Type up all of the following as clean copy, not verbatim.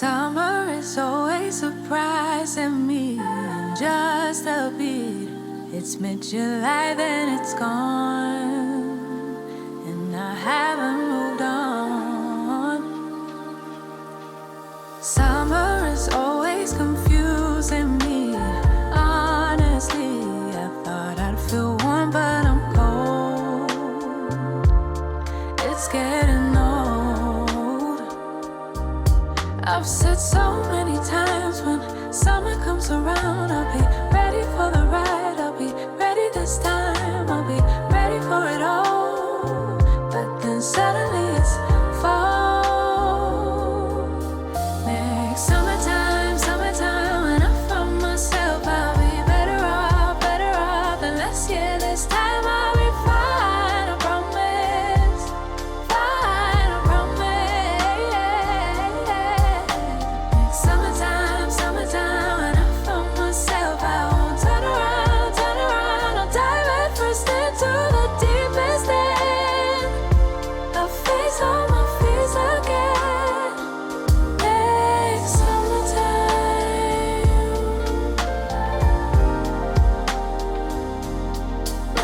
Summer is always surprising me in just a bit. It's mid-July, then it's gone, and I haven't moved on. Summer is always confusing me. Honestly, I thought I'd feel warm, but I'm cold. It's getting old. I've said so many times, when summer comes around, I'll be ready for the ride. I'll be ready this time. I'll be ready for it all. But then suddenly it's fall. Next summertime, when I find myself, I'll be better off than last year. This time I'll be fine, I promise. Fine, I promise. Next summertime, when I find myself, I won't turn around. I'll dive head first into the deepest end. I'll face all my fears again. Next summertime.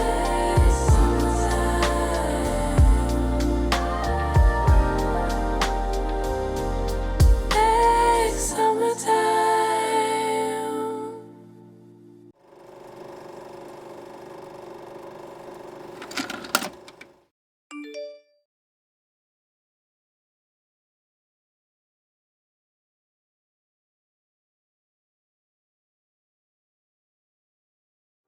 Next summertime. Next summertime.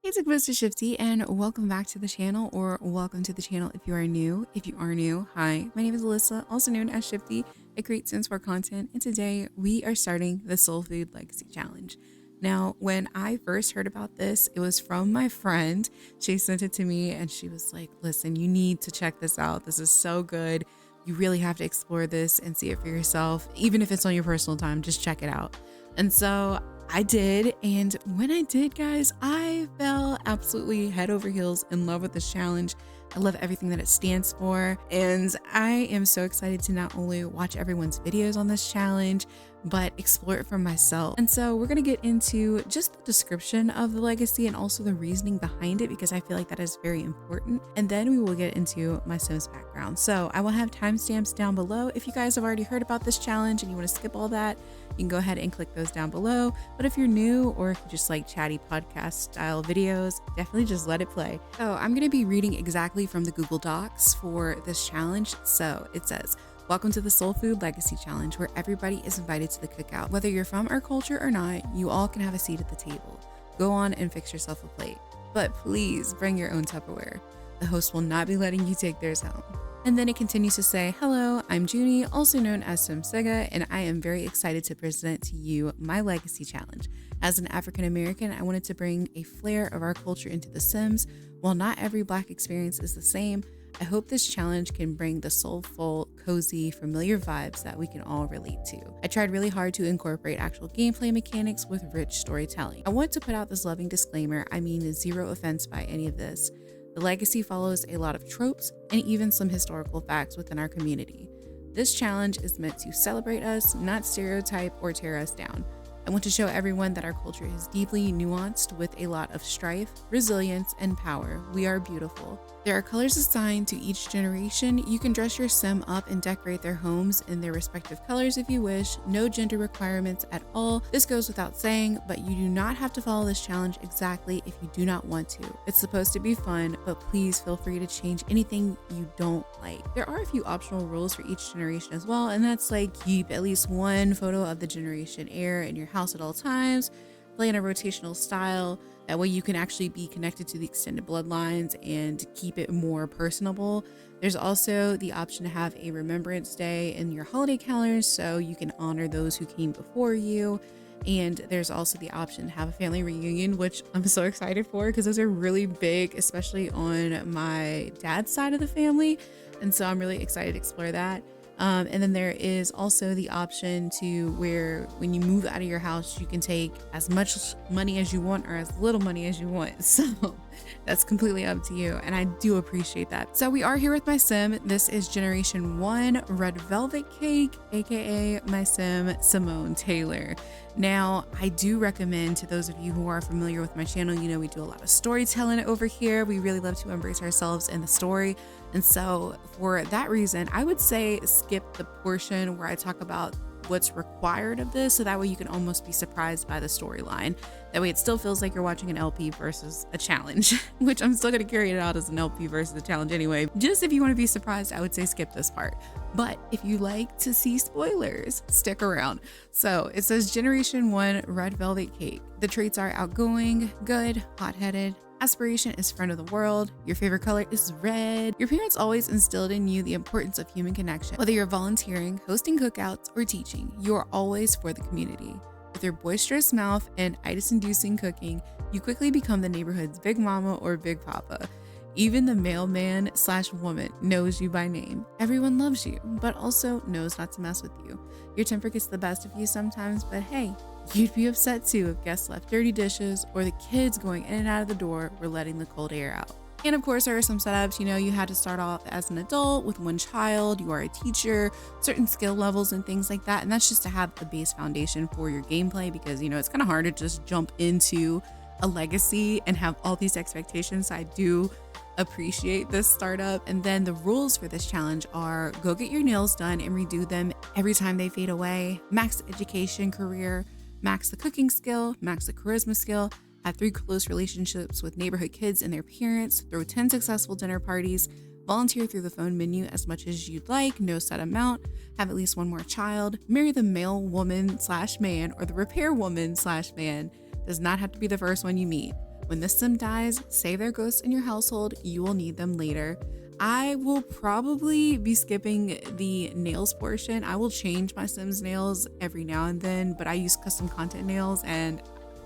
Hey, it's Mr. Shiipty, and welcome back to the channel, or welcome to the channel if you are new. If you are new, hi, my name is Alyssa, also known as Shiipty. I create Sims 4 content, and today we are starting the Soul Food Legacy Challenge. Now, when I first heard about this, it was from my friend. She sent it to me, and she was like, listen, you need to check this out. This is so good. You really have to explore this and see it for yourself. Even if it's on your personal time, just check it out. And so I did, and when I did, guys, I fell absolutely head over heels in love with this challenge. I love everything that it stands for, and I am so excited to not only watch everyone's videos on this challenge, but explore it for myself. And so we're gonna get into just the description of the legacy and also the reasoning behind it, because I feel like that is very important. And then we will get into my Sims background. So I will have timestamps down below. If you guys have already heard about this challenge and you want to skip all that, you can go ahead and click those down below. But if you're new, or if you just like chatty podcast style videos, definitely just let it play. So I'm going to be reading exactly from the Google Docs for this challenge. So it says, welcome to the Soul Food Legacy Challenge, where everybody is invited to the cookout. Whether you're from our culture or not, you all can have a seat at the table. Go on and fix yourself a plate, but please bring your own Tupperware. The host will not be letting you take theirs home. And then it continues to say, hello, I'm Junie, also known as Sega, and I am very excited to present to you my Legacy Challenge. As an African American, I wanted to bring a flair of our culture into The Sims. While not every Black experience is the same, I hope this challenge can bring the soulful, cozy, familiar vibes that we can all relate to. I tried really hard to incorporate actual gameplay mechanics with rich storytelling. I want to put out this loving disclaimer. I mean, zero offense by any of this. The legacy follows a lot of tropes and even some historical facts within our community. This challenge is meant to celebrate us, not stereotype or tear us down. I want to show everyone that our culture is deeply nuanced with a lot of strife, resilience, and power. We are beautiful. There are colors assigned to each generation. You can dress your sim up and decorate their homes in their respective colors if you wish. No gender requirements at all. This goes without saying, but you do not have to follow this challenge exactly if you do not want to. It's supposed to be fun, but please feel free to change anything you don't like. There are a few optional rules for each generation as well, and that's like keep at least one photo of the generation heir in your house at all times, play in a rotational style. That way you can actually be connected to the extended bloodlines and keep it more personable. There's also the option to have a Remembrance Day in your holiday calendars so you can honor those who came before you. And there's also the option to have a family reunion, which I'm so excited for because those are really big, especially on my dad's side of the family. And so I'm really excited to explore that. And then there is also the option to where when you move out of your house, you can take as much money as you want or as little money as you want. So That's completely up to you, and I do appreciate that. So we are here with my sim. This is Generation 1 Red Velvet Cake, aka my sim, Simone Taylor. Now, I do recommend to those of you who are familiar with my channel, you know, we do a lot of storytelling over here. We really love to embrace ourselves in the story. And so for that reason, I would say skip the portion where I talk about what's required of this, so that way you can almost be surprised by the storyline. That way it still feels like you're watching an LP versus a challenge, which I'm still going to carry it out as an LP versus a challenge anyway. Just if you want to be surprised, I would say skip this part. But if you like to see spoilers, stick around. So it says Generation 1 Red Velvet Cake. The traits are outgoing, good, hot-headed. Aspiration is friend of the world. Your favorite color is red. Your parents always instilled in you the importance of human connection. Whether you're volunteering, hosting cookouts, or teaching, you are always for the community. With your boisterous mouth and itis-inducing cooking, you quickly become the neighborhood's big mama or big papa. Even the mailman/woman knows you by name. Everyone loves you, but also knows not to mess with you. Your temper gets the best of you sometimes, but hey, you'd be upset too if guests left dirty dishes or the kids going in and out of the door were letting the cold air out. And of course, there are some setups, you know, you had to start off as an adult with one child, you are a teacher, certain skill levels and things like that. And that's just to have a base foundation for your gameplay because, you know, it's kind of hard to just jump into a legacy and have all these expectations. So I do appreciate this startup. And then the rules for this challenge are go get your nails done and redo them every time they fade away, max the education career, max the cooking skill, max the charisma skill, have 3 close relationships with neighborhood kids and their parents, throw 10 successful dinner parties, volunteer through the phone menu as much as you'd like, no set amount, have at least one more child, marry the mail woman/man or the repair woman/man, does not have to be the first one you meet. When this sim dies, save their ghosts in your household, you will need them later. I will probably be skipping the nails portion. I will change my sim's nails every now and then, but I use custom content nails and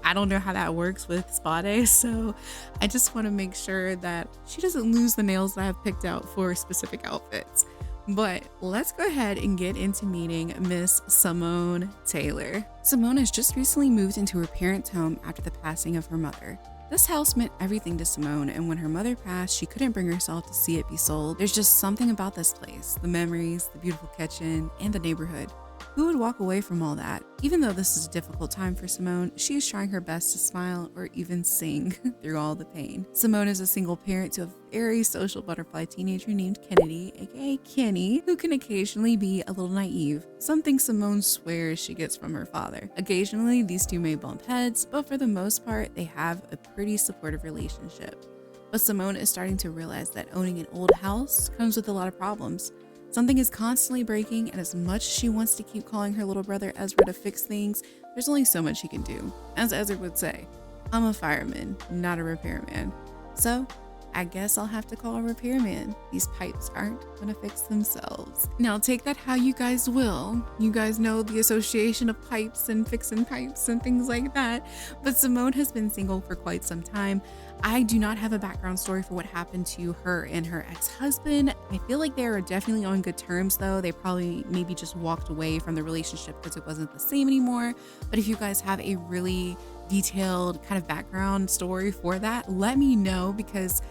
I don't know how that works with spa day, so I just want to make sure that she doesn't lose the nails that I have picked out for specific outfits. But let's go ahead and get into meeting Miss Simone Taylor. Simone has just recently moved into her parents' home after the passing of her mother. This house meant everything to Simone, and when her mother passed, she couldn't bring herself to see it be sold. There's just something about this place, the memories, the beautiful kitchen, and the neighborhood. Who would walk away from all that? Even though this is a difficult time for Simone, she is trying her best to smile or even sing through all the pain. Simone is a single parent to a very social butterfly teenager named Kennedy, aka Kenny, who can occasionally be a little naive, something Simone swears she gets from her father. Occasionally, these two may bump heads, but for the most part, they have a pretty supportive relationship. But Simone is starting to realize that owning an old house comes with a lot of problems. Something is constantly breaking, and as much as she wants to keep calling her little brother Ezra to fix things, there's only so much he can do. As Ezra would say, I'm a fireman, not a repairman. So I guess I'll have to call a repairman. These pipes aren't gonna fix themselves. Now take that how you guys will. You guys know the association of pipes and fixing pipes and things like that. But Simone has been single for quite some time. I do not have a background story for what happened to her and her ex-husband. I feel like they are definitely on good terms though. They probably maybe just walked away from the relationship because it wasn't the same anymore. But if you guys have a really detailed kind of background story for that, let me know, because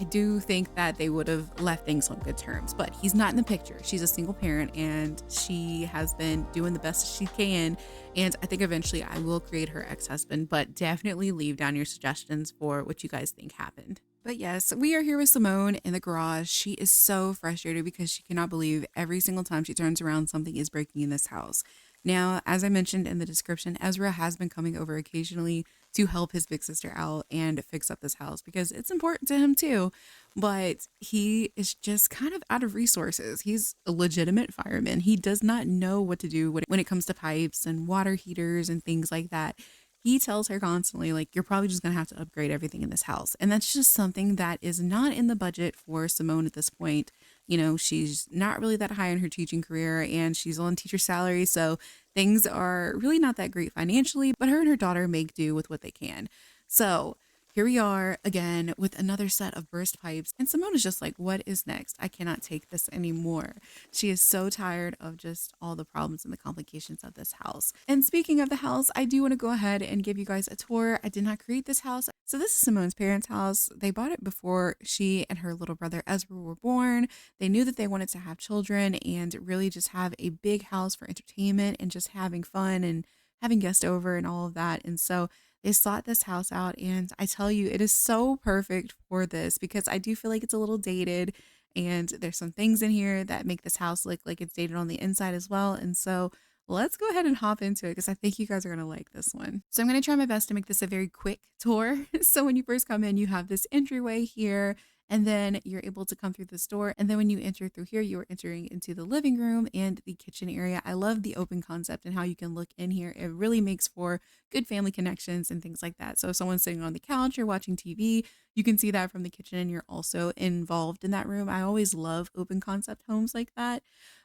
I do think that they would have left things on good terms. But he's not in the picture. She's a single parent and she has been doing the best she can. And I think eventually I will create her ex-husband, but definitely leave down your suggestions for what you guys think happened. But yes, we are here with Simone in the garage. She is so frustrated because she cannot believe every single time she turns around, something is breaking in this house. Now, as I mentioned in the description, Ezra has been coming over occasionally to help his big sister out and fix up this house because it's important to him too. But he is just kind of out of resources. He's a legitimate fireman. He does not know what to do when it comes to pipes and water heaters and things like that. He tells her constantly, like, you're probably just going to have to upgrade everything in this house. And that's just something that is not in the budget for Simone at this point. You know, she's not really that high in her teaching career and she's on teacher salary. So things are really not that great financially, but her and her daughter make do with what they can. So Here we are again with another set of burst pipes. And Simone is just like, what is next? I cannot take this anymore. She is so tired of just all the problems and the complications of this house. And speaking of the house, I do want to go ahead and give you guys a tour. I did not create this house. So this is Simone's parents' house. They bought it before she and her little brother Ezra were born. They knew that they wanted to have children and really just have a big house for entertainment and just having fun and having guests over and all of that. And so they sought this house out, and I tell you, it is so perfect for this because I do feel like it's a little dated, and there's some things in here that make this house look like it's dated on the inside as well. And so let's go ahead and hop into it because I think you guys are going to like this one. So I'm going to try my best to make this a very quick tour. So when you first come in, you have this entryway here. And then you're able to come through this door. And then when you enter through here, you are entering into the living room and the kitchen area. I love the open concept and how you can look in here. It really makes for good family connections and things like that. So if someone's sitting on the couch or watching TV, you can see that from the kitchen and you're also involved in that room. I always love open concept homes like that.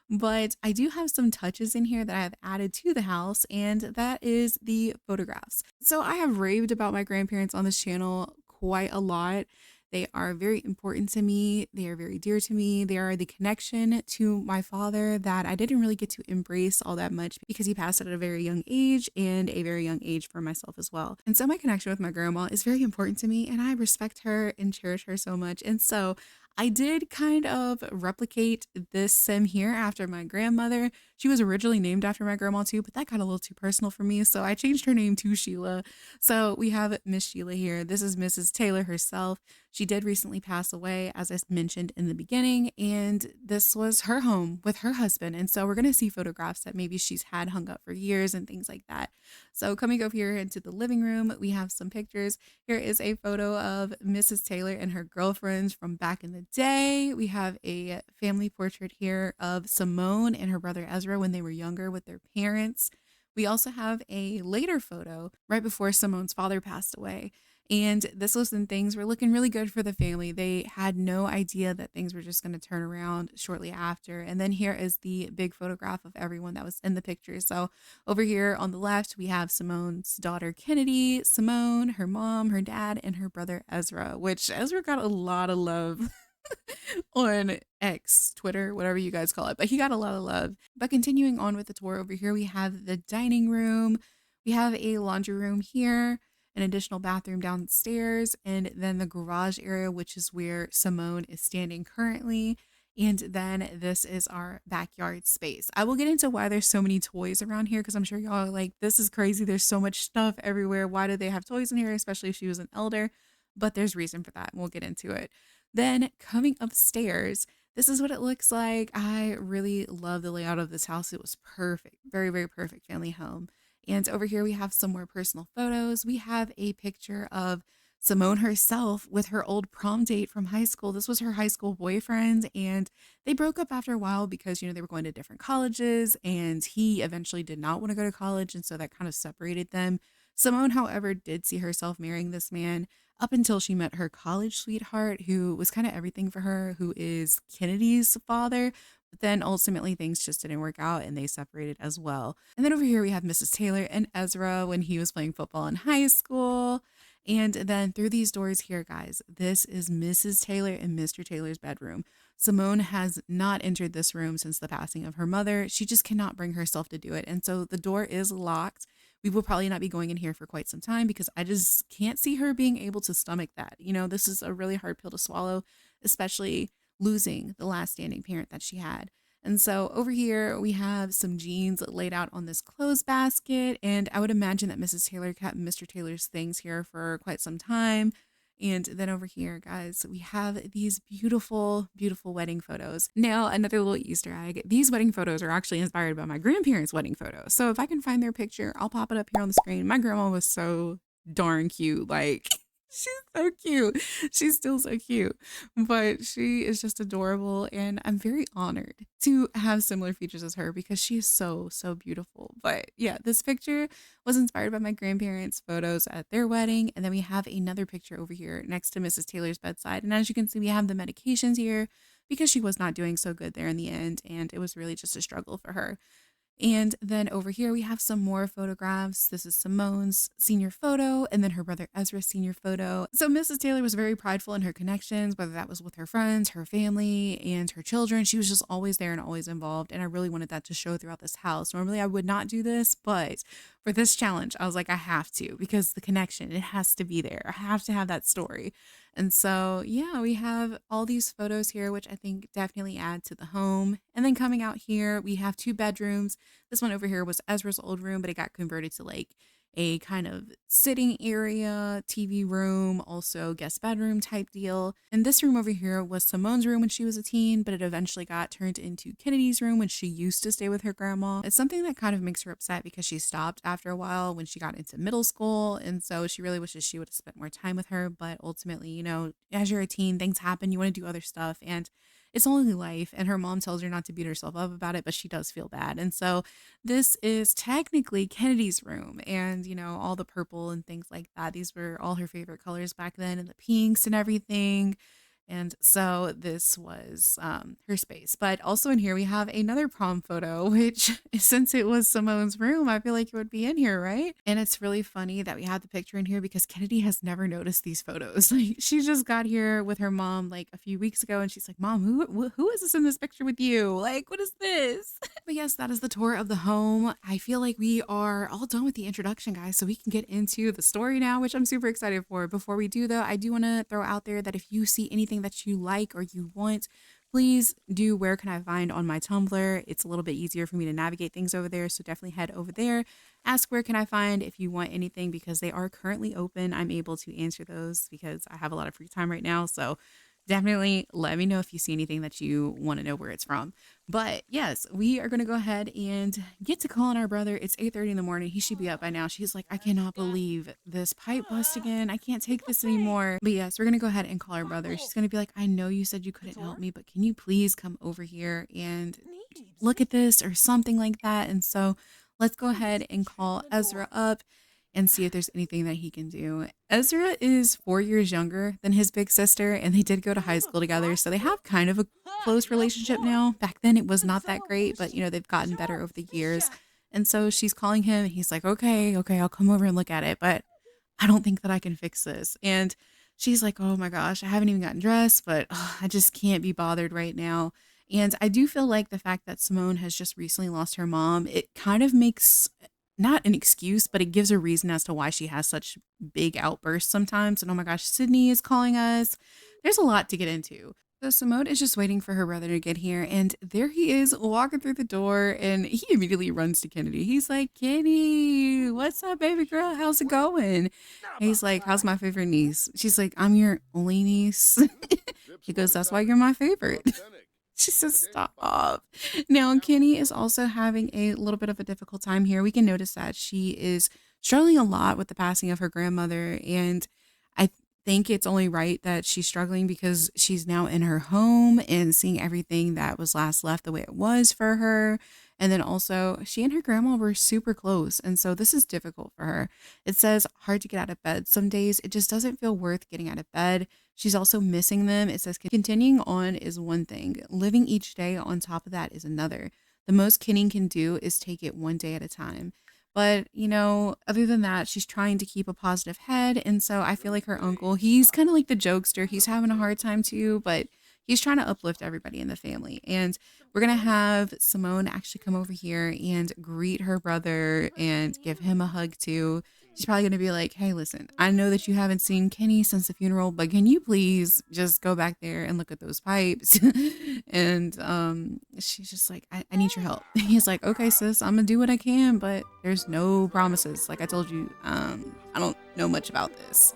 But I do have some touches in here that I have added to the house, and that is the photographs. So I have raved about my grandparents on this channel quite a lot. They are very important to me. They are very dear to me. They are the connection to my father that I didn't really get to embrace all that much because he passed at a very young age and a very young age for myself as well. And so my connection with my grandma is very important to me, and I respect her and cherish her so much. And so I did kind of replicate this sim here after my grandmother. She was originally named after my grandma too, but that got a little too personal for me. So I changed her name to Sheila. So we have Miss Sheila here. This is Mrs. Taylor herself. She did recently pass away, as I mentioned in the beginning, and this was her home with her husband. And so we're going to see photographs that maybe she's had hung up for years and things like that. So coming over here into the living room, we have some pictures. Here is a photo of Mrs. Taylor and her girlfriends from back in the day. We have a family portrait here of Simone and her brother Ezra when they were younger with their parents. We also have a later photo right before Simone's father passed away. And this was when things were looking really good for the family. They had no idea that things were just going to turn around shortly after. And then here is the big photograph of everyone that was in the picture. So over here on the left, we have Simone's daughter, Kennedy, Simone, her mom, her dad, and her brother, Ezra, which Ezra got a lot of love on X, Twitter, whatever you guys call it, but he got a lot of love. But continuing on with the tour over here, we have the dining room, we have a laundry room here, an additional bathroom downstairs, and then the garage area, which is where Simone is standing currently. And then this is our backyard space. I will get into why there's so many toys around here because I'm sure y'all are like, this is crazy. There's so much stuff everywhere. Why do they have toys in here, especially if she was an elder? But there's reason for that, and we'll get into it. Then coming upstairs, this is what it looks like. I really love the layout of this house. It was perfect. Very, very perfect family home. And over here we have some more personal photos. We have a picture of Simone herself with her old prom date from high school. This was her high school boyfriend, and they broke up after a while because, they were going to different colleges, and he eventually did not want to go to college, and so that kind of separated them. Simone, however, did see herself marrying this man up until she met her college sweetheart, who was kind of everything for her, who is Kennedy's father. But then ultimately things just didn't work out and they separated as well. And then over here we have Mrs. Taylor and Ezra when he was playing football in high school. And then through these doors here, guys, this is Mrs. Taylor and Mr. Taylor's bedroom. Simone has not entered this room since the passing of her mother. She just cannot bring herself to do it. And so the door is locked. We will probably not be going in here for quite some time because I just can't see her being able to stomach that. This is a really hard pill to swallow, especially losing the last standing parent that she had. And so over here, we have some jeans laid out on this clothes basket. And I would imagine that Mrs. Taylor kept Mr. Taylor's things here for quite some time. And then over here, guys, we have these beautiful, beautiful wedding photos. Now, another little Easter egg. These wedding photos are actually inspired by my grandparents' wedding photos. So if I can find their picture, I'll pop it up here on the screen. My grandma was so darn cute. Like, she's so cute. She's still so cute, but she is just adorable. And I'm very honored to have similar features as her because she is so, so beautiful. But yeah, this picture was inspired by my grandparents' photos at their wedding. And then we have another picture over here next to Mrs. Taylor's bedside. And as you can see, we have the medications here because she was not doing so good there in the end. And it was really just a struggle for her. And then over here, we have some more photographs. This is Simone's senior photo, and then her brother Ezra's senior photo. So Mrs. Taylor was very prideful in her connections, whether that was with her friends, her family, and her children. She was just always there and always involved. And I really wanted that to show throughout this house. Normally, I would not do this, but for this challenge, I was like, I have to because the connection, it has to be there. I have to have that story. And so, yeah, we have all these photos here, which I think definitely add to the home. And then coming out here, we have two bedrooms. This one over here was Ezra's old room, but it got converted to like a kind of sitting area, TV room, also guest bedroom type deal. And this room over here was Simone's room when she was a teen, but it eventually got turned into Kennedy's room when she used to stay with her grandma. It's something that kind of makes her upset because she stopped after a while when she got into middle school. And so she really wishes she would have spent more time with her. But ultimately, you know, as you're a teen, things happen, you want to do other stuff. And it's only life. And her mom tells her not to beat herself up about it, but she does feel bad. And so this is technically Kennedy's room, and you know, all the purple and things like that. These were all her favorite colors back then, and the pinks and everything. And so this was her space. But also in here, we have another prom photo, which since it was Simone's room, I feel like it would be in here, right? And it's really funny that we have the picture in here because Kennedy has never noticed these photos. Like she just got here with her mom like a few weeks ago and she's like, Mom, who is this in this picture with you? Like, what is this? But yes, that is the tour of the home. I feel like we are all done with the introduction, guys. So we can get into the story now, which I'm super excited for. Before we do though, I do want to throw out there that if you see anything that you like or you want, please do where can I find on my Tumblr. It's a little bit easier for me to navigate things over there. So definitely head over there. Ask where can I find if you want anything because they are currently open. I'm able to answer those because I have a lot of free time right now. So definitely let me know if you see anything that you want to know where it's from. But yes, we are going to go ahead and get to calling our brother. It's 8:30 in the morning. He should be up by now. She's like, I cannot believe this pipe bust again. I can't take this anymore. But yes, we're going to go ahead and call our brother. She's going to be like, I know you said you couldn't help me, but can you please come over here and look at this or something like that? And so let's go ahead and call Ezra up and see if there's anything that he can do. Ezra is 4 years younger than his big sister, and they did go to high school together, so they have kind of a close relationship now. Back then, it was not that great, but you know, they've gotten better over the years. And so she's calling him, and he's like, okay, I'll come over and look at it, but I don't think that I can fix this. And she's like, oh my gosh, I haven't even gotten dressed, but I just can't be bothered right now. And I do feel like the fact that Simone has just recently lost her mom, it kind of makes not an excuse, but it gives a reason as to why she has such big outbursts sometimes. And oh my gosh, Sydney is calling us. There's a lot to get into. So Simone is just waiting for her brother to get here, and there he is walking through the door, and he immediately runs to Kennedy. He's like, Kenny, what's up, baby girl? How's it going? And he's like, how's my favorite niece? She's like, I'm your only niece. He goes, that's why you're my favorite. She says, stop. Now, Kenny is also having a little bit of a difficult time here. We can notice that she is struggling a lot with the passing of her grandmother. And I think it's only right that she's struggling because she's now in her home and seeing everything that was last left the way it was for her. And then also, she and her grandma were super close. And so this is difficult for her. It says hard to get out of bed. Some days it just doesn't feel worth getting out of bed. She's also missing them. It says continuing on is one thing. Living each day on top of that is another. The most Kenny can do is take it one day at a time. But, you know, other than that, she's trying to keep a positive head. And so I feel like her uncle, he's kind of like the jokester. He's having a hard time too, but he's trying to uplift everybody in the family. And we're going to have Simone actually come over here and greet her brother and give him a hug too. She's probably going to be like, hey, listen, I know that you haven't seen Kenny since the funeral, but can you please just go back there and look at those pipes? And she's just like, I need your help. He's like, okay, sis, I'm going to do what I can, but there's no promises. Like I told you, I don't know much about this.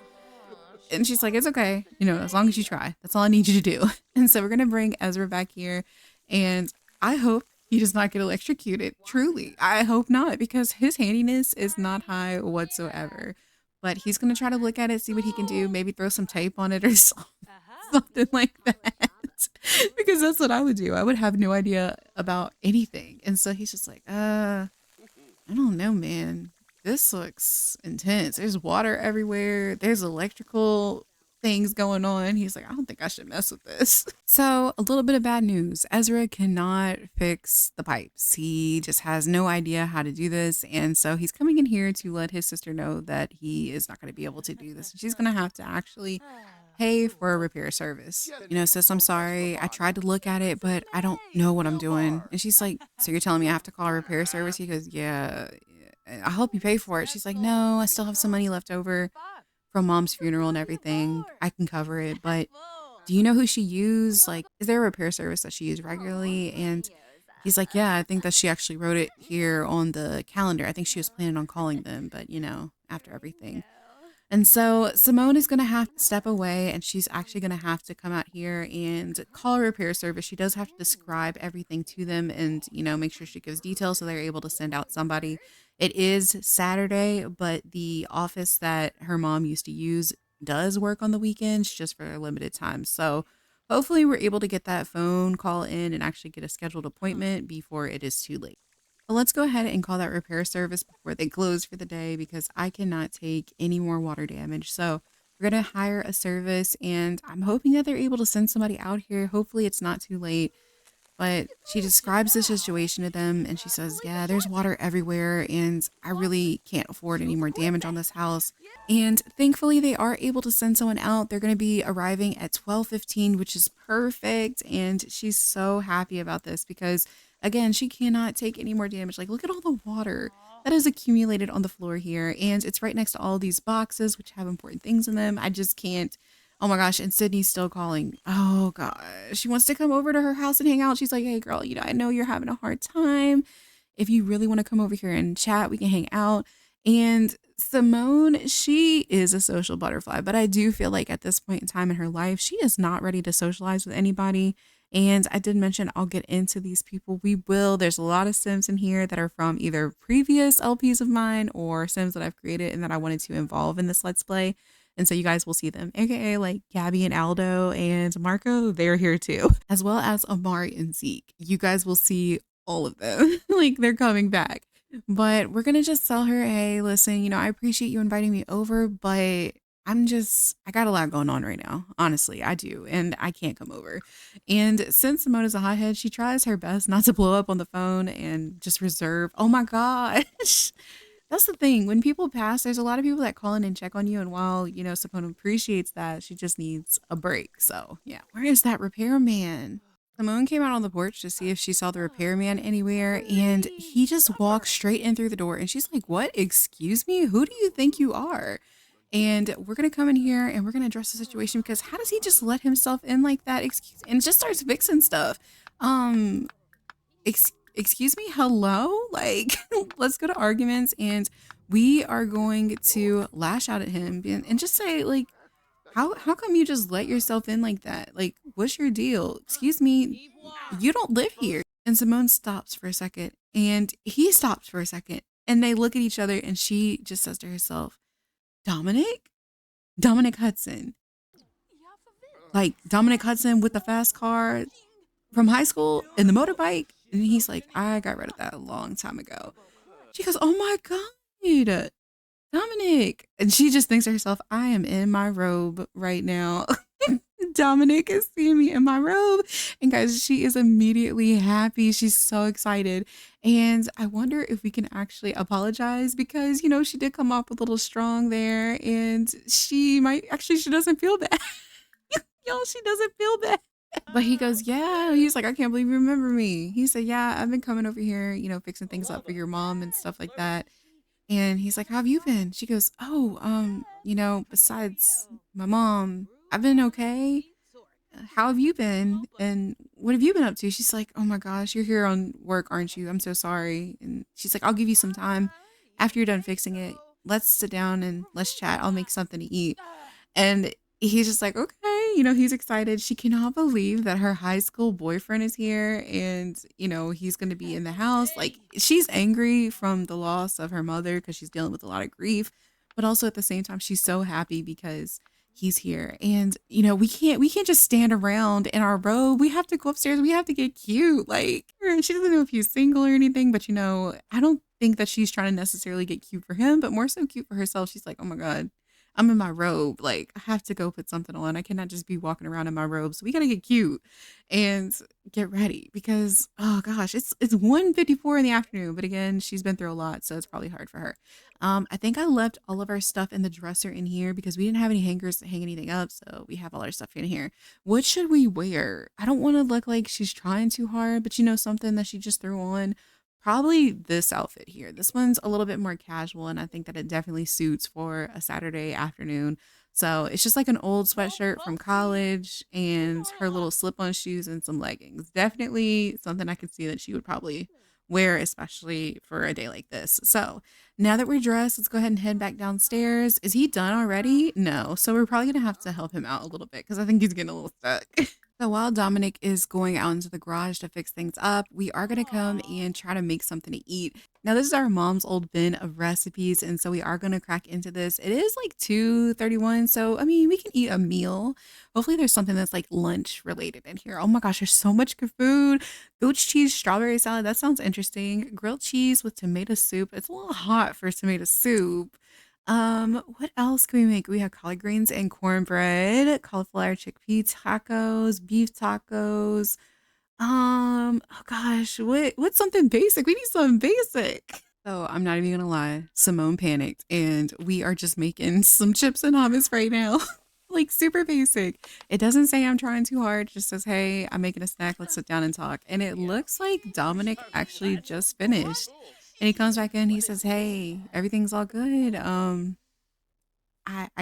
And she's like, it's okay. You know, as long as you try, that's all I need you to do. And so we're going to bring Ezra back here. And I hope he does not get electrocuted. Truly, I hope not, because his handiness is not high whatsoever. But he's going to try to look at it, see what he can do, maybe throw some tape on it or something like that. Because that's what I would do. I would have no idea about anything. And so he's just like, I don't know, man. This looks intense. There's water everywhere. There's electrical things going on. He's like, I don't think I should mess with this. So, a little bit of bad news. Ezra cannot fix the pipes. He just has no idea how to do this. And so, he's coming in here to let his sister know that he is not going to be able to do this. And she's going to have to actually pay for a repair service. Says, I'm sorry. I tried to look at it, but I don't know what I'm doing. And she's like, so you're telling me I have to call a repair service? He goes, yeah, I'll help you pay for it. She's like, no, I still have some money left over from mom's funeral and everything. I can cover it, but do you know who she used? Like, is there a repair service that she used regularly? And he's like, yeah, I think that she actually wrote it here on the calendar. I think she was planning on calling them, but after everything. And so Simone is going to have to step away, and she's actually going to have to come out here and call a repair service. She does have to describe everything to them and, make sure she gives details so they're able to send out somebody. It is Saturday, but the office that her mom used to use does work on the weekends just for a limited time. So hopefully we're able to get that phone call in and actually get a scheduled appointment before it is too late. But let's go ahead and call that repair service before they close for the day because I cannot take any more water damage. So we're going to hire a service, and I'm hoping that they're able to send somebody out here. Hopefully it's not too late. But she describes the situation to them, and she says, yeah, there's water everywhere, and I really can't afford any more damage on this house. And thankfully, they are able to send someone out. They're going to be arriving at 12:15, which is perfect. And she's so happy about this because, again, she cannot take any more damage. Like, look at all the water that is accumulated on the floor here. And it's right next to all these boxes, which have important things in them. I just can't. Oh my gosh, and Sydney's still calling. Oh gosh, she wants to come over to her house and hang out. She's like, hey girl, I know you're having a hard time. If you really want to come over here and chat, we can hang out. And Simone, she is a social butterfly, but I do feel like at this point in time in her life, she is not ready to socialize with anybody. And I did mention I'll get into these people. We will. There's a lot of Sims in here that are from either previous LPs of mine or Sims that I've created and that I wanted to involve in this Let's Play. And so you guys will see them, aka like Gabby and Aldo and Marco. They're here too, as well as Amari and Zeke. You guys will see all of them. Like they're coming back. But we're gonna just tell her, hey, listen, I appreciate you inviting me over, but I got a lot going on right now. Honestly, I do, and I can't come over. And since Simone is a hothead, she tries her best not to blow up on the phone and just reserve. Oh my gosh. That's the thing. When people pass, there's a lot of people that call in and check on you. And while, Simone appreciates that, she just needs a break. So, yeah. Where is that repairman? Simone came out on the porch to see if she saw the repairman anywhere. And he just walked straight in through the door. And she's like, what? Excuse me? Who do you think you are? And we're going to come in here and we're going to address the situation because how does he just let himself in like that? And just starts fixing stuff. Excuse me, hello? Like, let's go to arguments, and we are going to lash out at him and just say, like, how come you just let yourself in like that? Like, what's your deal? Excuse me, you don't live here. And Simone stops for a second, and he stops for a second, and they look at each other, and she just says to herself, Dominic Hudson. Like, Dominic Hudson with the fast car from high school and the motorbike. And he's like, I got rid of that a long time ago. She goes, oh my God, Dominic. And she just thinks to herself, I am in my robe right now. Dominic is seeing me in my robe. And guys, she is immediately happy. She's so excited. And I wonder if we can actually apologize because, she did come off a little strong there. And she doesn't feel bad. Y'all, she doesn't feel bad. But he goes, yeah. He's like, I can't believe you remember me. He said, yeah, I've been coming over here, fixing things up for your mom and stuff like that. And he's like, how have you been? She goes, oh, besides my mom, I've been okay. How have you been? And what have you been up to? She's like, oh my gosh, you're here on work, aren't you? I'm so sorry. And she's like, I'll give you some time after you're done fixing it. Let's sit down and let's chat. I'll make something to eat. And he's just like, okay, he's excited. She cannot believe that her high school boyfriend is here and, he's going to be in the house. Like, she's angry from the loss of her mother because she's dealing with a lot of grief, but also at the same time, she's so happy because he's here. And, we can't just stand around in our robe. We have to go upstairs. We have to get cute. Like, she doesn't know if he's single or anything, but, I don't think that she's trying to necessarily get cute for him, but more so cute for herself. She's like, oh my God, I'm in my robe. Like, I have to go put something on. I cannot just be walking around in my robe. So we gotta get cute and get ready because oh gosh, it's 1:54 in the afternoon. But again, she's been through a lot, so it's probably hard for her. I think I left all of our stuff in the dresser in here because we didn't have any hangers to hang anything up, so we have all our stuff in here. What should we wear? I don't want to look like she's trying too hard, but something that she just threw on. Probably this outfit here. This one's a little bit more casual, and I think that it definitely suits for a Saturday afternoon. So it's just like an old sweatshirt from college and her little slip on shoes and some leggings. Definitely something I could see that she would probably wear, especially for a day like this. So now that we're dressed, let's go ahead and head back downstairs. Is he done already? No. So we're probably going to have to help him out a little bit because I think he's getting a little stuck. So while Dominic is going out into the garage to fix things up, we are going to come and try to make something to eat. Now, this is our mom's old bin of recipes, and so we are going to crack into this. It is like 2:31, so I mean, we can eat a meal. Hopefully, there's something that's like lunch related in here. Oh my gosh, there's so much good food. Goat cheese, strawberry salad. That sounds interesting. Grilled cheese with tomato soup. It's a little hot for tomato soup. What else can we make? We have collard greens and cornbread, cauliflower chickpea tacos, beef tacos. Oh gosh, what's something basic? We need something basic. So I'm not even gonna lie, Simone panicked and we are just making some chips and hummus right now. Like super basic. It doesn't say I'm trying too hard, it just says, hey, I'm making a snack, let's sit down and talk. And it looks like Dominic actually just finished. And he comes back in, he says, hey, everything's all good. I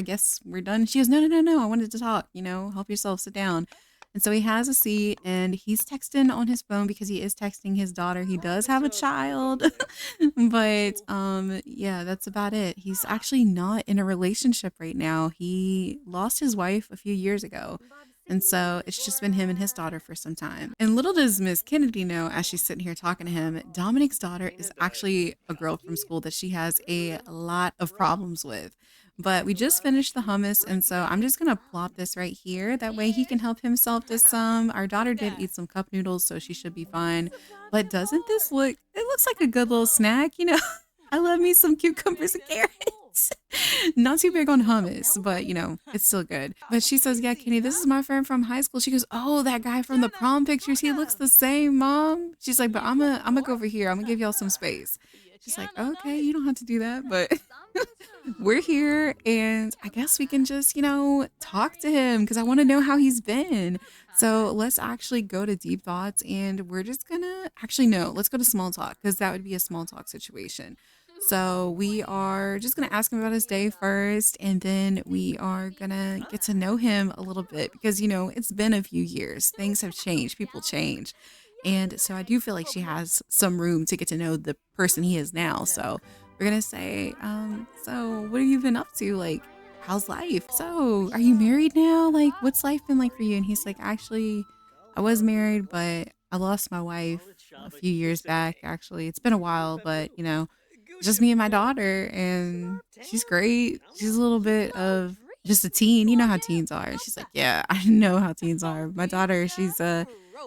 guess we're done. She goes, no, no, no, no. I wanted to talk, help yourself, sit down. And so he has a seat and he's texting on his phone because he is texting his daughter. He does have a child. But yeah, that's about it. He's actually not in a relationship right now. He lost his wife a few years ago. And so it's just been him and his daughter for some time. And little does Miss Kennedy know, as she's sitting here talking to him, Dominic's daughter is actually a girl from school that she has a lot of problems with. But we just finished the hummus, and so I'm just gonna plop this right here. That way he can help himself to some. Our daughter did eat some cup noodles, so she should be fine. But doesn't this look, it looks like a good little snack? I love me some cucumbers and carrots. Not too big on hummus, but it's still good. But she says, yeah, Kenny, this is my friend from high school. She goes, oh, that guy from the prom pictures, he looks the same, Mom. She's like, but I'm gonna go over here. I'm gonna give y'all some space. She's like, okay, you don't have to do that, but we're here and I guess we can just, talk to him because I want to know how he's been. So let's actually go to deep thoughts and we're just gonna actually no, let's go to small talk because that would be a small talk situation. So we are just gonna ask him about his day first, and then we are gonna get to know him a little bit because it's been a few years. Things have changed, people change. And so I do feel like she has some room to get to know the person he is now. So we're gonna say, so what have you been up to? Like, how's life? So are you married now? Like, what's life been like for you? And he's like, actually, I was married, but I lost my wife a few years back. Actually, it's been a while, but just me and my daughter, and she's great. She's a little bit of just a teen. You know how teens are. And she's like, yeah, I know how teens are. My daughter, she's the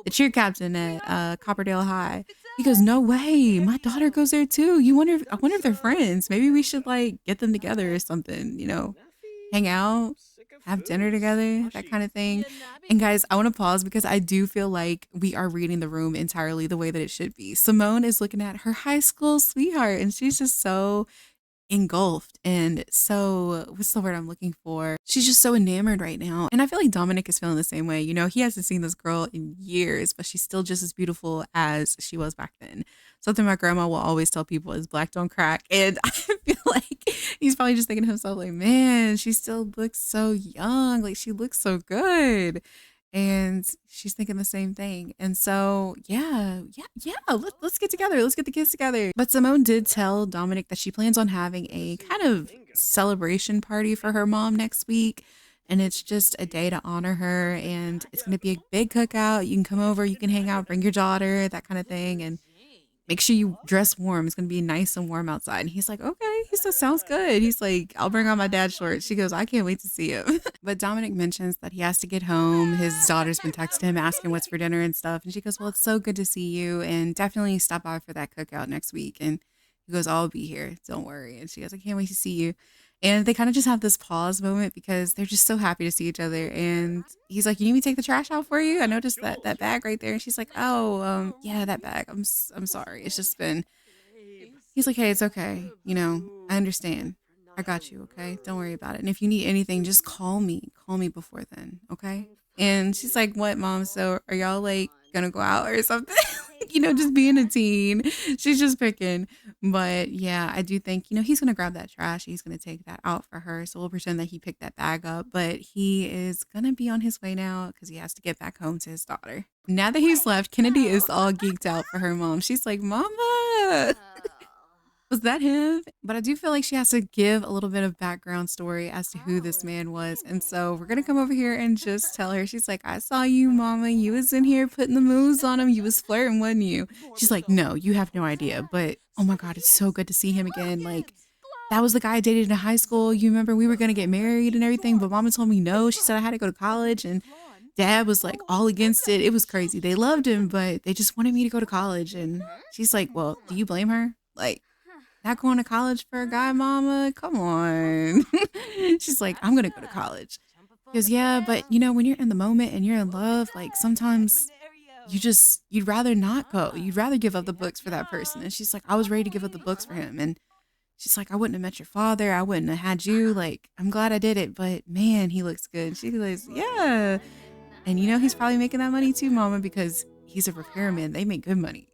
cheer captain at Copperdale High. He goes, no way. My daughter goes there too. I wonder if they're friends. Maybe we should like get them together or something, hang out, have dinner together, that kind of thing. And guys, I want to pause because I do feel like we are reading the room entirely the way that it should be. Simone is looking at her high school sweetheart and she's just so engulfed and so what's the word I'm looking for? She's just so enamored right now. And I feel like Dominic is feeling the same way. He hasn't seen this girl in years, but she's still just as beautiful as she was back then. Something my grandma will always tell people is black don't crack. And I feel like he's probably just thinking to himself, like, man, she still looks so young. Like she looks so good. And she's thinking the same thing. And so, yeah, let's get together. Let's get the kids together. But Simone did tell Dominic that she plans on having a kind of celebration party for her mom next week. And it's just a day to honor her. And it's going to be a big cookout. You can come over, you can hang out, bring your daughter, that kind of thing. And make sure you dress warm. It's going to be nice and warm outside. And he's like, okay. He says, sounds good. He's like, I'll bring on my dad's shorts. She goes, I can't wait to see him. But Dominic mentions that he has to get home. His daughter's been texting him, asking what's for dinner and stuff. And she goes, well, it's so good to see you. And definitely stop by for that cookout next week. And he goes, I'll be here. Don't worry. And she goes, I can't wait to see you. And they kind of just have this pause moment because they're just so happy to see each other. And he's like, "You need me to take the trash out for you? I noticed that bag right there." And she's like, "Oh, yeah, that bag. I'm sorry. It's just been." He's like, "Hey, it's okay. I understand. I got you. Okay, don't worry about it. And if you need anything, just call me. Call me before then. Okay." And she's like, "What, mom? So are y'all like gonna go out or something?" Just being a teen. She's just picking. But yeah, I do think, he's going to grab that trash. He's going to take that out for her. So we'll pretend that he picked that bag up. But he is going to be on his way now because he has to get back home to his daughter. Now that he's left, Kennedy is all geeked out for her mom. She's like, "Mama, was that him?" But I do feel like she has to give a little bit of background story as to who this man was. And so we're gonna come over here and just tell her. She's like, "I saw you, mama. You was in here putting the moves on him. You was flirting, wasn't you?" She's like, "No, you have no idea. But oh my God, it's so good to see him again. Like, that was the guy I dated in high school. You remember we were gonna get married and everything, but mama told me no. She said I had to go to college and dad was like all against it. It was crazy. They loved him, but they just wanted me to go to college." And she's like, "Well, do you blame her? Like, not going to college for a guy, mama? Come on." She's like, "I'm going to go to college." Because, yeah, but when you're in the moment and you're in love, like sometimes you'd rather not go. You'd rather give up the books for that person. And she's like, "I was ready to give up the books for him." And she's like, "I wouldn't have met your father. I wouldn't have had you. Like, I'm glad I did it. But man, he looks good." She goes, "Yeah." And he's probably making that money too, mama, because he's a repairman. They make good money.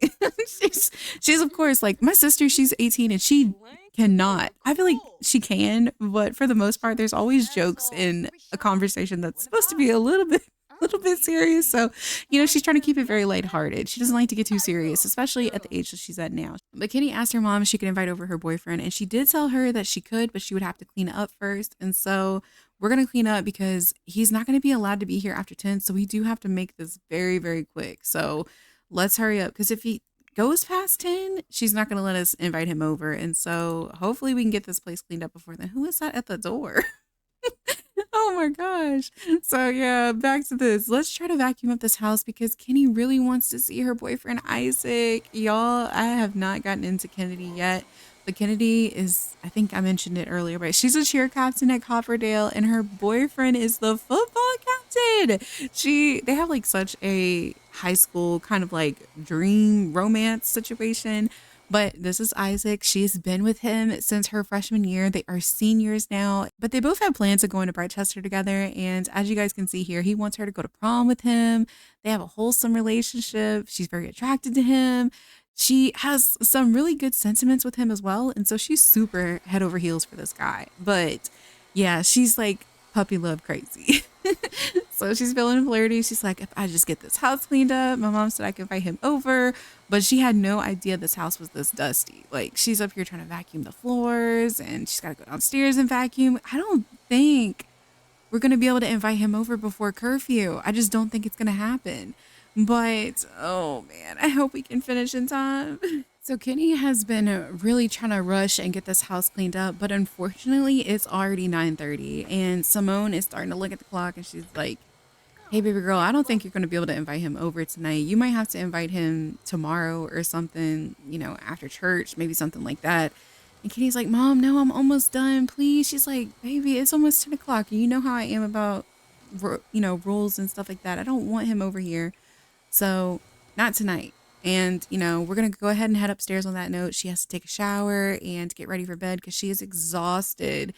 she's of course like my sister, she's 18 and she cannot. I feel like she can, but for the most part, there's always jokes in a conversation that's supposed to be a little bit serious. So, she's trying to keep it very lighthearted. She doesn't like to get too serious, especially at the age that she's at now. But Kenny asked her mom if she could invite over her boyfriend, and she did tell her that she could, but she would have to clean up first. And so we're going to clean up because he's not going to be allowed to be here after 10. So we do have to make this very, very quick. So let's hurry up because if he goes past 10, she's not going to let us invite him over. And so hopefully we can get this place cleaned up before then. Who is that at the door? Oh my gosh. So yeah, back to this. Let's try to vacuum up this house because Kenny really wants to see her boyfriend Isaac. Y'all, I have not gotten into Kennedy yet. But Kennedy is, I think I mentioned it earlier, but she's a cheer captain at Copperdale and her boyfriend is the football captain. They have like such a high school kind of like dream romance situation. But this is Isaac. She's been with him since her freshman year. They are seniors now, but they both have plans of going to Brightchester together. And as you guys can see here, he wants her to go to prom with him. They have a wholesome relationship. She's very attracted to him. She has some really good sentiments with him as well. And so she's super head over heels for this guy. But yeah, she's like puppy love crazy. So she's feeling flirty. She's like, "If I just get this house cleaned up," my mom said I could invite him over, but she had no idea this house was this dusty. Like she's up here trying to vacuum the floors and she's got to go downstairs and vacuum. I don't think we're going to be able to invite him over before curfew. I just don't think it's going to happen. But oh man, I hope we can finish in time. So Kenny has been really trying to rush and get this house cleaned up, but unfortunately it's already 9:30 and Simone is starting to look at the clock and she's like, "Hey baby girl, I don't think you're going to be able to invite him over tonight. You might have to invite him tomorrow or something, after church, maybe something like that." And Kenny's like, "Mom, no, I'm almost done. Please." She's like, "Baby, it's almost 10 o'clock. And you know how I am about, rules and stuff like that. I don't want him over here. So not tonight." And, we're going to go ahead and head upstairs on that note. She has to take a shower and get ready for bed because she is exhausted.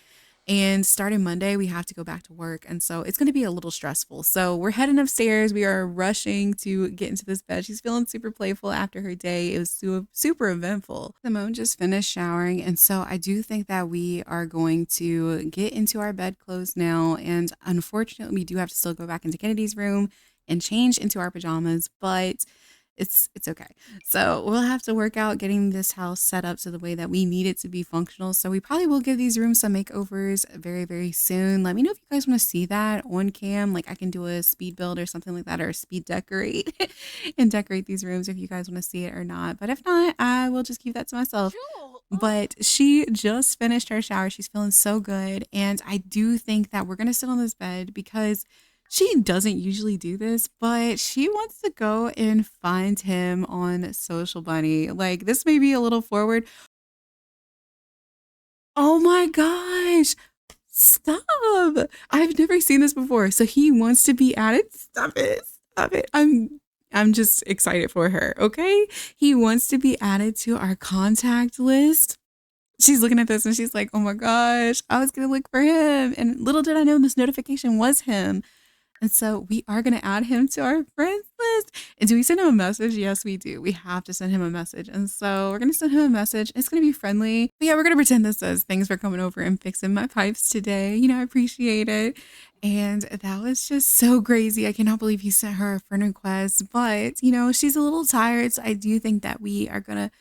And starting Monday, we have to go back to work. And so it's going to be a little stressful. So we're heading upstairs. We are rushing to get into this bed. She's feeling super playful after her day. It was super eventful. Simone just finished showering. And so I do think that we are going to get into our bedclothes now. And unfortunately, we do have to still go back into Kennedy's room and change into our pajamas. But it's okay. So we'll have to work out getting this house set up to the way that we need it to be functional. So we probably will give these rooms some makeovers very, very soon. Let me know if you guys want to see that on cam. Like I can do a speed build or something like that, or a speed decorate and decorate these rooms if you guys want to see it or not. But if not, I will just keep that to myself. But she just finished her shower. She's feeling so good. And I do think that we're going to sit on this bed because she doesn't usually do this, but she wants to go and find him on Social Bunny. Like, this may be a little forward. Oh my gosh. Stop. I've never seen this before. So he wants to be added. Stop it. Stop it. I'm just excited for her. Okay. He wants to be added to our contact list. She's looking at this and she's like, oh my gosh, I was going to look for him. And little did I know this notification was him. And so we are going to add him to our friends list. And do we send him a message? Yes, we do. We have to send him a message. And so we're going to send him a message. It's going to be friendly. But yeah, we're going to pretend this says thanks for coming over and fixing my pipes today. You know, I appreciate it. And that was just so crazy. I cannot believe he sent her a friend request. But, you know, she's a little tired. So I do think that we are going to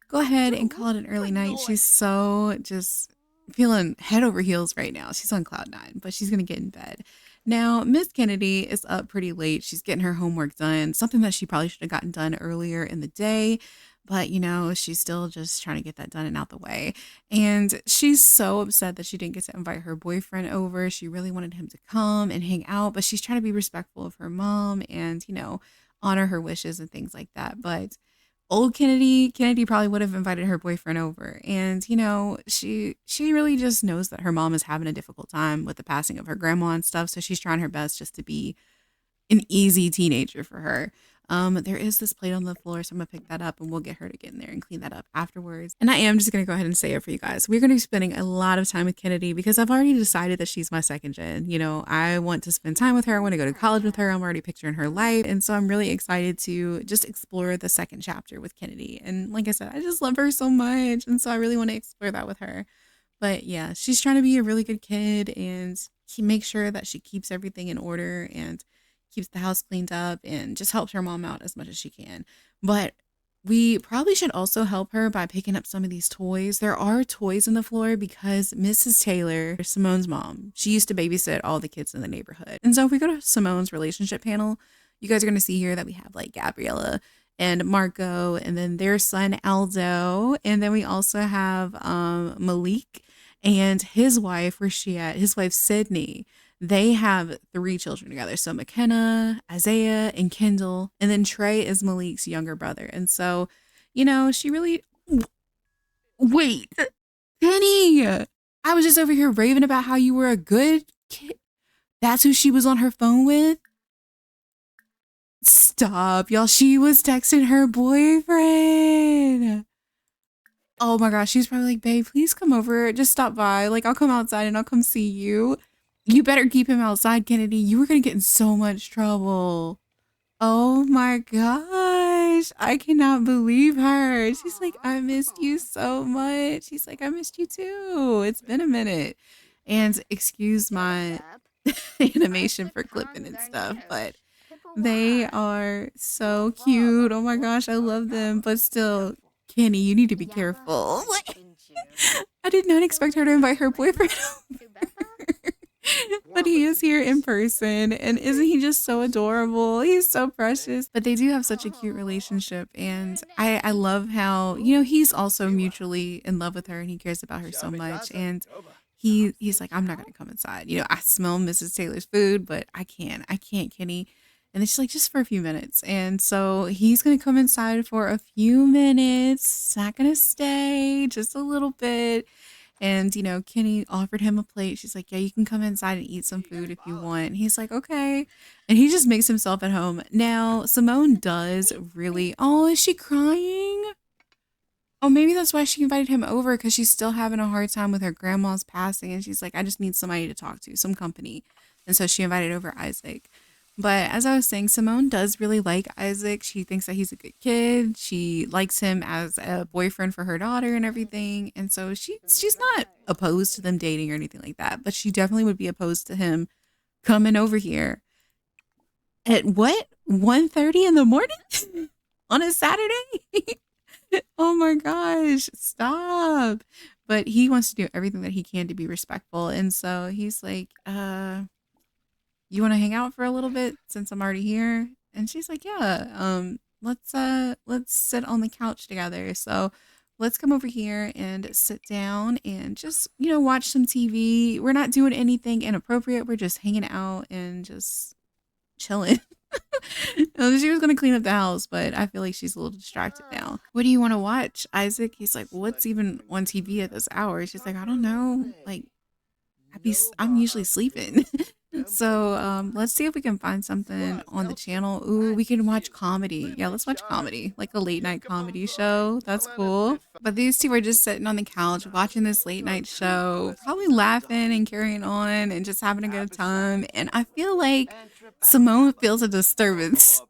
go ahead and call it an early night. She's so just feeling head over heels right now. She's on cloud nine, but she's going to get in bed. Now, Miss Kennedy is up pretty late. She's getting her homework done, something that she probably should have gotten done earlier in the day. But, you know, she's still just trying to get that done and out the way. And she's so upset that she didn't get to invite her boyfriend over. She really wanted him to come and hang out, but she's trying to be respectful of her mom and, you know, honor her wishes and things like that. But old Kennedy probably would have invited her boyfriend over. And, you know, she really just knows that her mom is having a difficult time with the passing of her grandma and stuff. So she's trying her best just to be an easy teenager for her. There is this plate on the floor, so I'm gonna pick that up and we'll get her to get in there and clean that up afterwards. And I am just gonna go ahead and say it for you guys. We're gonna be spending a lot of time with Kennedy because I've already decided that she's my second gen. You know, I want to spend time with her. I want to go to college with her. I'm already picturing her life. And so I'm really excited to just explore the second chapter with Kennedy. And like I said, I just love her so much. And so I really want to explore that with her. But yeah, she's trying to be a really good kid and make sure that she keeps everything in order and keeps the house cleaned up and just helps her mom out as much as she can. But we probably should also help her by picking up some of these toys. There are toys on the floor because Mrs. Taylor, Simone's mom, she used to babysit all the kids in the neighborhood. And so if we go to Simone's relationship panel, you guys are going to see here that we have like Gabriella and Marco and then their son Aldo. And then we also have Malik and his wife. Where's she at? His wife, Sydney. They have 3 children together. So McKenna, Isaiah, and Kendall. And then Trey is Malik's younger brother. And so, you know, she really... Wait, Penny! I was just over here raving about how you were a good kid. That's who she was on her phone with? Stop, y'all. She was texting her boyfriend. Oh my gosh, she's probably like, babe, please come over. Just stop by. Like, I'll come outside and I'll come see you. You better keep him outside, Kennedy. You were going to get in so much trouble. Oh my gosh. I cannot believe her. She's like, I missed you so much. She's like, I missed you too. It's been a minute. And excuse my animation for clipping and stuff, but they are so cute. Oh my gosh, I love them. But still, Kenny, you need to be careful. I did not expect her to invite her boyfriend over. But he is here in person, and isn't he just so adorable? He's so precious. But they do have such a cute relationship, and I love how, you know, he's also mutually in love with her and he cares about her so much. And he's like, I'm not gonna come inside. You know, I smell Mrs. Taylor's food, but I can't, Kenny. And then she's like, just for a few minutes. And so he's gonna come inside for a few minutes, not gonna stay, just a little bit. And, you know, Kenny offered him a plate. She's like, yeah, you can come inside and eat some food if you want. And he's like, okay. And he just makes himself at home. Now, Simone does really... Oh, is she crying? Oh, maybe that's why she invited him over, because she's still having a hard time with her grandma's passing. And she's like, I just need somebody to talk to, some company. And so she invited over Isaac. But as I was saying, Simone does really like Isaac. She thinks that he's a good kid. She likes him as a boyfriend for her daughter and everything. And so she's not opposed to them dating or anything like that. But she definitely would be opposed to him coming over here at what? 1:30 in the morning on a Saturday? Oh my gosh, stop. But he wants to do everything that he can to be respectful. And so he's like, you want to hang out for a little bit since I'm already here? And she's like, yeah, let's sit on the couch together. So let's come over here and sit down and just, you know, watch some TV. We're not doing anything inappropriate. We're just hanging out and just chilling. No, she was gonna clean up the house, but I feel like she's a little distracted now. What do you want to watch, Isaac? He's like, what's even on TV at this hour? She's like, I don't know. Like, I'm usually sleeping. So let's see if we can find something on the channel. Ooh, we can watch comedy. Yeah, let's watch comedy, like a late night comedy show. That's cool. But these two are just sitting on the couch watching this late night show, probably laughing and carrying on and just having a good time. And I feel like Simone feels a disturbance,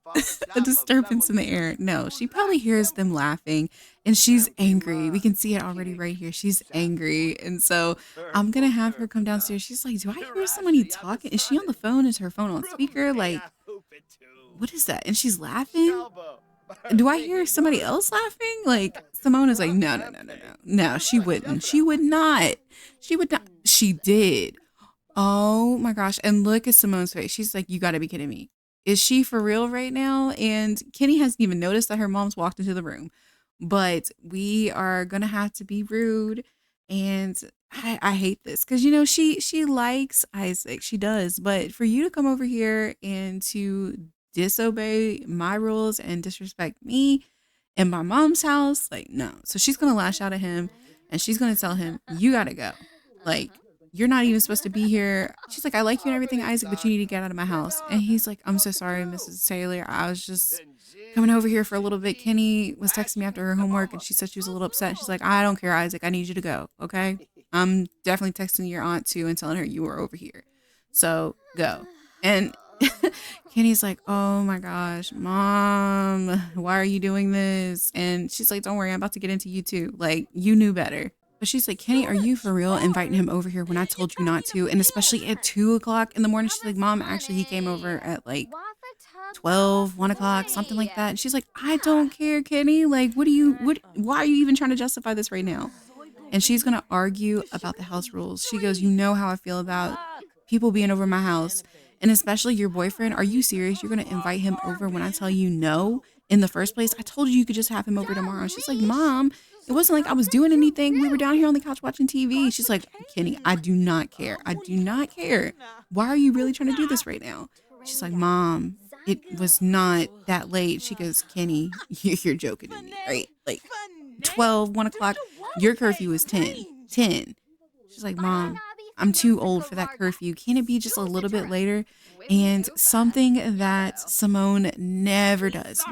a disturbance in the air. No, she probably hears them laughing and she's angry. We can see it already right here. She's angry. And so I'm gonna have her come downstairs. She's like, do I hear somebody talking? Is she on the phone? Is her phone on speaker? Like, what is that? And she's laughing. Do I hear somebody else laughing? Like, Simone is like, no, no, no, no, no. No, she wouldn't. She would not. She would not. She did. Oh my gosh. And look at Simone's face. She's like, you gotta be kidding me. Is she for real right now? And Kenny hasn't even noticed that her mom's walked into the room. But we are gonna have to be rude. And I hate this because she likes Isaac. She does. But for you to come over here and to disobey my rules and disrespect me in my mom's house, like, no. So she's gonna lash out at him and she's gonna tell him, you gotta go. Like, you're not even supposed to be here. She's like, I like you and everything, Isaac, but you need to get out of my house. And he's like, I'm so sorry, Mrs. Taylor. I was just coming over here for a little bit. Kenny was texting me after her homework and she said she was a little upset. She's like, I don't care, Isaac. I need you to go. Okay. I'm definitely texting your aunt too and telling her you were over here. So go. And Kenny's like, oh my gosh, mom, why are you doing this? And she's like, don't worry, I'm about to get into you too. Like, you knew better. But she's like, Kenny, are you for real inviting him over here when I told you not to? And especially at 2 o'clock in the morning. She's like, mom, actually, he came over at like 12, 1 o'clock, something like that. And she's like, I don't care, Kenny. Like, why are you even trying to justify this right now? And she's going to argue about the house rules. She goes, you know how I feel about people being over my house. And especially your boyfriend. Are you serious? You're going to invite him over when I tell you no in the first place? I told you could just have him over tomorrow. She's like, mom, it wasn't like I was doing anything. We were down here on the couch watching TV. She's like, Kenny, I do not care. I do not care. Why are you really trying to do this right now? She's like, mom, it was not that late. She goes, Kenny, you're joking to me, right? Like 12, 1 o'clock. Your curfew is 10. 10. She's like, mom, I'm too old for that curfew. Can it be just a little bit later? And something that Simone never does.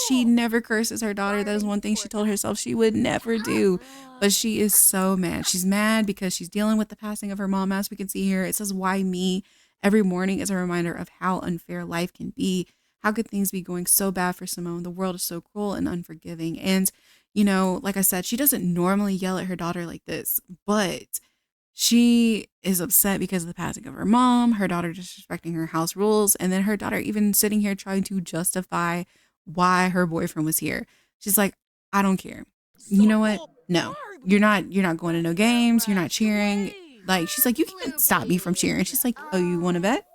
She never curses her daughter. That is one thing she told herself she would never do. But she is so mad. She's mad because she's dealing with the passing of her mom. As we can see here, it says, why me? Every morning is a reminder of how unfair life can be. How could things be going so bad for Simone? The world is so cruel and unforgiving. And, like I said, she doesn't normally yell at her daughter like this, but she is upset because of the passing of her mom, her daughter disrespecting her house rules, and then her daughter even sitting here trying to justify why her boyfriend was here. She's like, I don't care. You know what? No, you're not going to no games. You're not cheering. Like, she's like, you can't stop me from cheering. She's like, oh, you want to bet?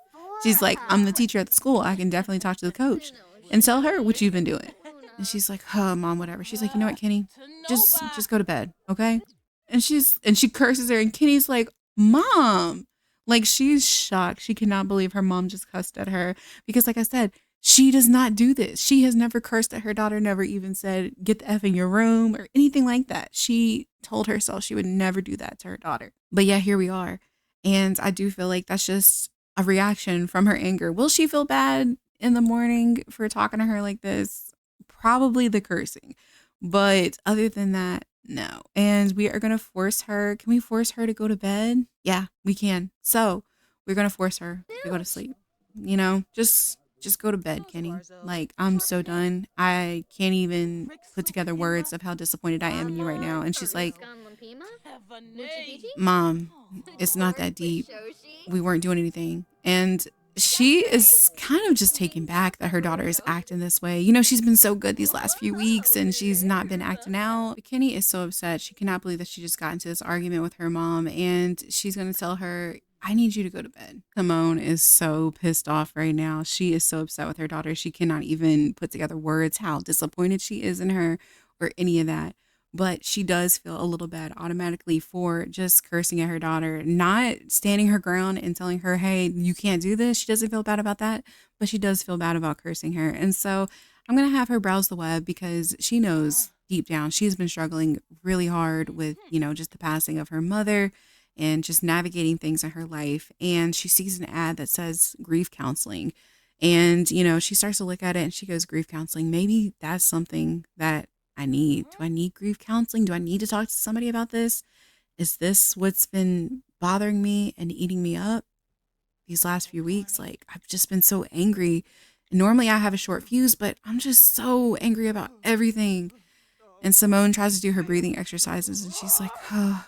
She's like, I'm the teacher at the school. I can definitely talk to the coach and tell her what you've been doing. And she's like, oh, mom, whatever. She's like, you know what, Kenny? Just go to bed, okay? And she curses her, and Kenny's like, mom. Like, she's shocked. She cannot believe her mom just cussed at her because, like I said, she does not do this. She has never cursed at her daughter, never even said, get the F in your room or anything like that. She told herself she would never do that to her daughter. But yeah, here we are. And I do feel like that's just a reaction from her anger. Will she feel bad in the morning for talking to her like this? Probably the cursing. But other than that, no. And we are going to force her. Can we force her to go to bed? Yeah, we can. So we're going to force her to go to sleep. Just go to bed, Kenny. Like, I'm so done. I can't even put together words of how disappointed I am in you right now. And she's like, mom, it's not that deep. We weren't doing anything. And she is kind of just taken back that her daughter is acting this way. She's been so good these last few weeks and she's not been acting out. But Kenny is so upset. She cannot believe that she just got into this argument with her mom, and she's going to tell her, I need you to go to bed. Simone is so pissed off right now. She is so upset with her daughter. She cannot even put together words how disappointed she is in her or any of that. but she does feel a little bad automatically for just cursing at her daughter, not standing her ground and telling her, hey, you can't do this. She doesn't feel bad about that, but she does feel bad about cursing her. And so I'm going to have her browse the web because she knows deep down she's been struggling really hard with, just the passing of her mother and just navigating things in her life. And she sees an ad that says grief counseling. And, she starts to look at it and she goes, grief counseling, maybe that's something that I need. Do I need grief counseling? Do I need to talk to somebody about this? Is this what's been bothering me and eating me up these last few weeks? Like, I've just been so angry. Normally I have a short fuse, but I'm just so angry about everything. And Simone tries to do her breathing exercises and she's like, oh,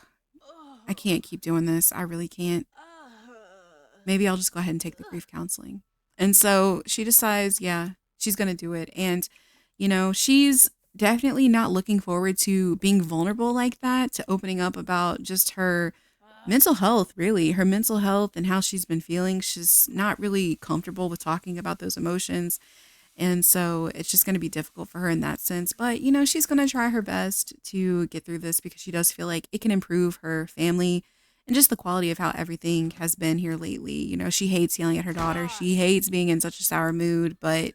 I can't keep doing this. I really can't. Maybe I'll just go ahead and take the grief counseling. And so she decides, yeah, she's going to do it. And, she's definitely not looking forward to being vulnerable like that, to opening up about just her mental health, really, her mental health and how she's been feeling. She's not really comfortable with talking about those emotions. And so it's just going to be difficult for her in that sense. But, she's going to try her best to get through this because she does feel like it can improve her family and just the quality of how everything has been here lately. She hates yelling at her daughter. She hates being in such a sour mood, but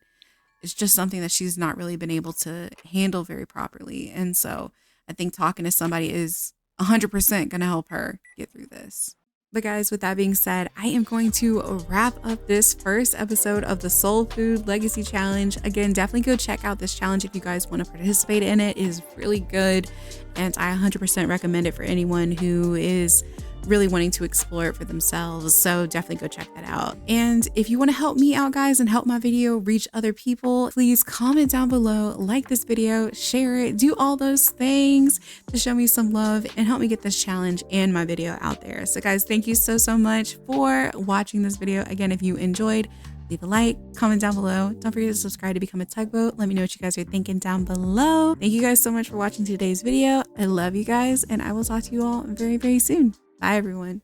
it's just something that she's not really been able to handle very properly. And so I think talking to somebody is 100% going to help her get through this. But guys, with that being said, I am going to wrap up this first episode of the Soul Food Legacy Challenge. Again, definitely go check out this challenge if you guys want to participate in it. It is really good. And I 100% recommend it for anyone who is really wanting to explore it for themselves. So definitely go check that out. And if you want to help me out, guys, and help my video reach other people, please comment down below, like this video, share it, do all those things to show me some love and help me get this challenge and my video out there. So guys, thank you so much for watching this video. Again, if you enjoyed, leave a like, comment down below. Don't forget to subscribe to become a tugboat. Let me know what you guys are thinking down below. Thank you guys so much for watching today's video. I love you guys, and I will talk to you all very soon. Bye, everyone.